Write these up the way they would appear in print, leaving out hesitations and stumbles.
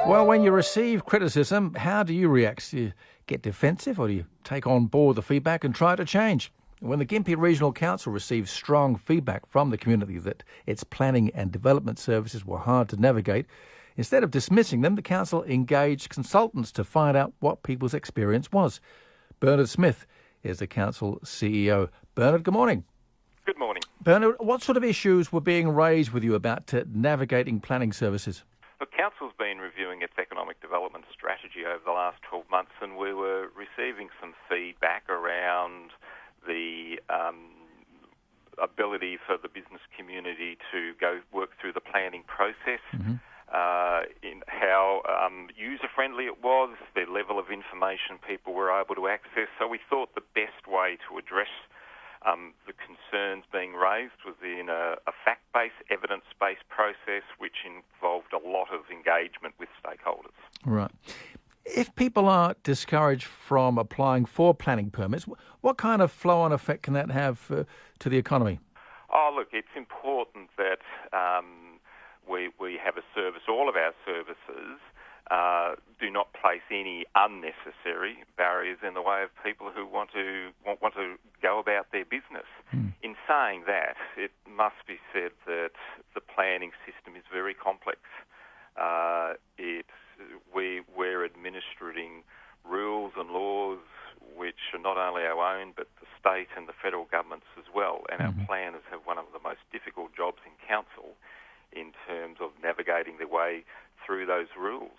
Well, when you receive criticism, how do you react? Do you get defensive or do you take on board the feedback and try to change? When the Gympie Regional Council received strong feedback from the community that its planning and development services were hard to navigate, instead of dismissing them, the council engaged consultants to find out what people's experience was. Bernard Smith is the council CEO. Bernard, good morning. Good morning. Bernard, what sort of issues were being raised with you about navigating planning services? The council's been reviewing its economic development strategy over the last 12 months, and we were receiving some feedback around the ability for the business community to go work through the planning process, in how user-friendly it was, the level of information people were able to access. So we thought the best way to address the concerns being raised was in a fact-based, evidence-based process, which involved a lot of engagement with stakeholders. Right. If people are discouraged from applying for planning permits, what kind of flow-on effect can that have to the economy? Oh, look, it's important that we have a service. All of our services do not place any unnecessary barriers in the way of people who want to go about their business. In saying that, it must be said that the planning system is very complex. We're administering rules and laws which are not only our own, but the state and the federal governments as well. And our planners have one of the most difficult jobs in council in terms of navigating their way through those rules.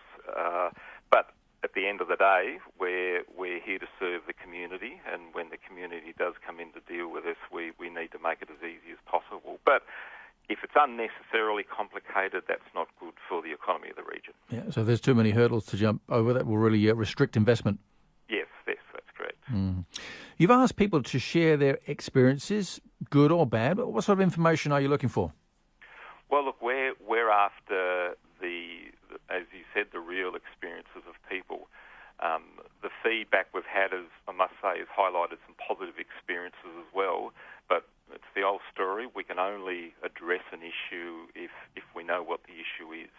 But at the end of the day, we're here to serve the community, and when the community does come in to deal with us, we need to make it as easy as possible. But if it's unnecessarily complicated, that's not good for the economy of the region. Yeah, so there's too many hurdles to jump over that will really restrict investment. Yes, that's correct. You've asked people to share their experiences, good or bad. What sort of information are you looking for? Well, look, we're after as you said, the real experiences of people. The feedback we've had, I must say, has highlighted some positive experiences as well. But it's the old story. We can only address an issue if we know what the issue is.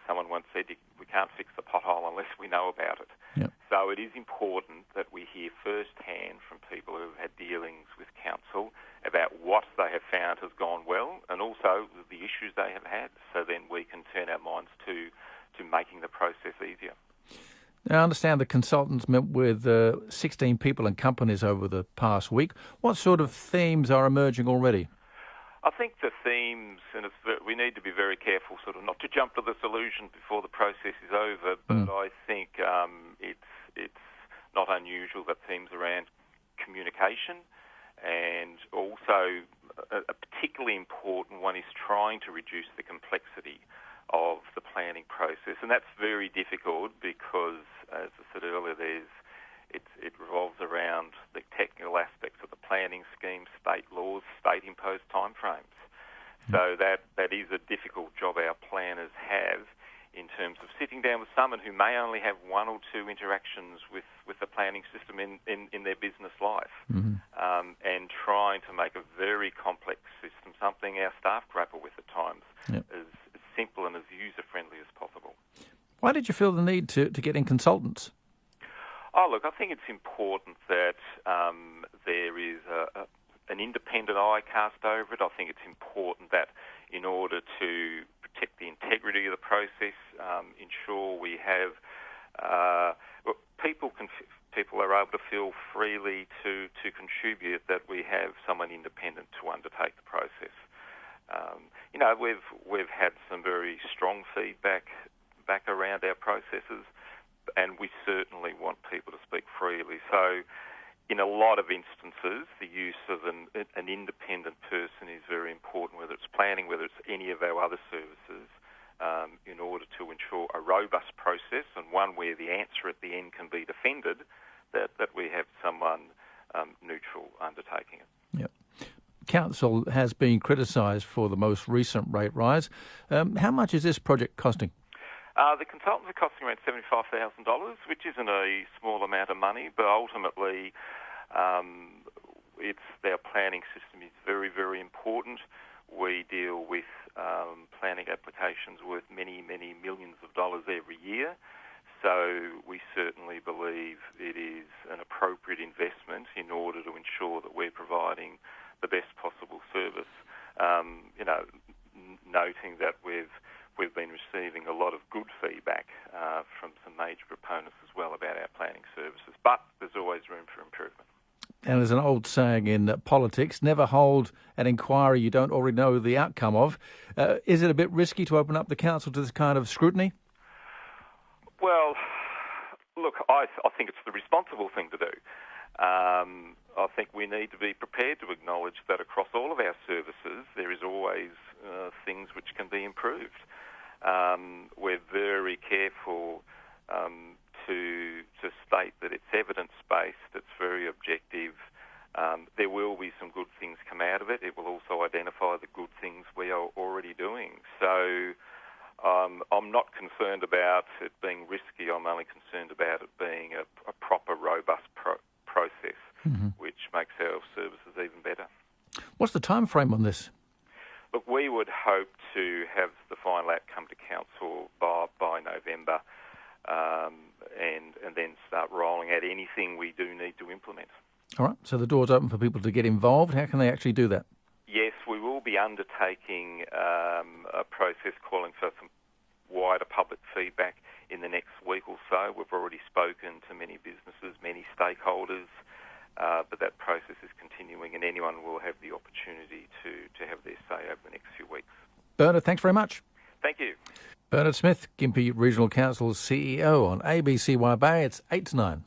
Someone once said, we can't fix the pothole unless we know about it. Yep. So it is important that we hear firsthand from people who have had dealings with council about what they have found has gone well and also the issues they have had, so then we can turn our minds to making the process easier. Now, I understand the consultants met with 16 people and companies over the past week. What sort of themes are emerging already? I think the themes, and we need to be very careful sort of not to jump to the solution before the process is over, but I think it's not unusual that themes around communication, and also a particularly important one is trying to reduce the complexity of the planning process, and that's very difficult because, as I said earlier, it revolves around the technical aspects of the planning scheme, state laws, state-imposed timeframes. So that is a difficult job our planners have in terms of sitting down with someone who may only have one or two interactions with the planning system in their business life, and trying to make a very complex system, something our staff grapple with at times, as simple and as user-friendly as possible. Why did you feel the need to get in consultants? Oh, look, I think it's important that there is an independent eye cast over it. I think it's important that in order to protect the integrity of the process, ensure we have people are able to feel freely to contribute, that we have someone independent to undertake the process. We've had some very strong feedback back around our processes, and we certainly want people to speak freely. So in a lot of instances, the use of an independent person is very important, whether it's planning, whether it's any of our other services, in order to ensure a robust process and one where the answer at the end can be defended, that we have someone neutral undertaking it. Yep. Council has been criticised for the most recent rate rise. How much is this project costing? The consultants are costing around $75,000, which isn't a small amount of money, but ultimately their planning system is very, very important. We deal with planning applications worth many, many millions of dollars every year. So we certainly believe it is an appropriate investment in order to ensure that we're providing the best possible service. Noting that we've been receiving a lot of good feedback from some major proponents as well about our planning services, but there's always room for improvement. And there's an old saying in politics, never hold an inquiry you don't already know the outcome of. Is it a bit risky to open up the council to this kind of scrutiny? Well, look, I think it's the responsible thing to do. I think we need to be prepared to acknowledge that across all of our services there is always things which can be improved. We're very careful to state that it's evidence-based, it's very objective. There will be some good things come out of it. It will also identify the good things we are already doing. So I'm not concerned about it being risky. I'm only concerned about it being a proper, robust process, which makes our services even better. What's the time frame on this? Look, we would hope to have the final outcome to council by November, and then start rolling out anything we do need to implement. All right, so the door's open for people to get involved. How can they actually do that? Yes, we will be undertaking a process calling for some wider public feedback in the next week or so. We've already spoken to many businesses, many stakeholders, but that process is continuing, and anyone will have the opportunity to have their say over the next few weeks. Bernard, thanks very much. Thank you. Bernard Smith, Gympie Regional Council's CEO on ABCY Bay. It's 8 to 9.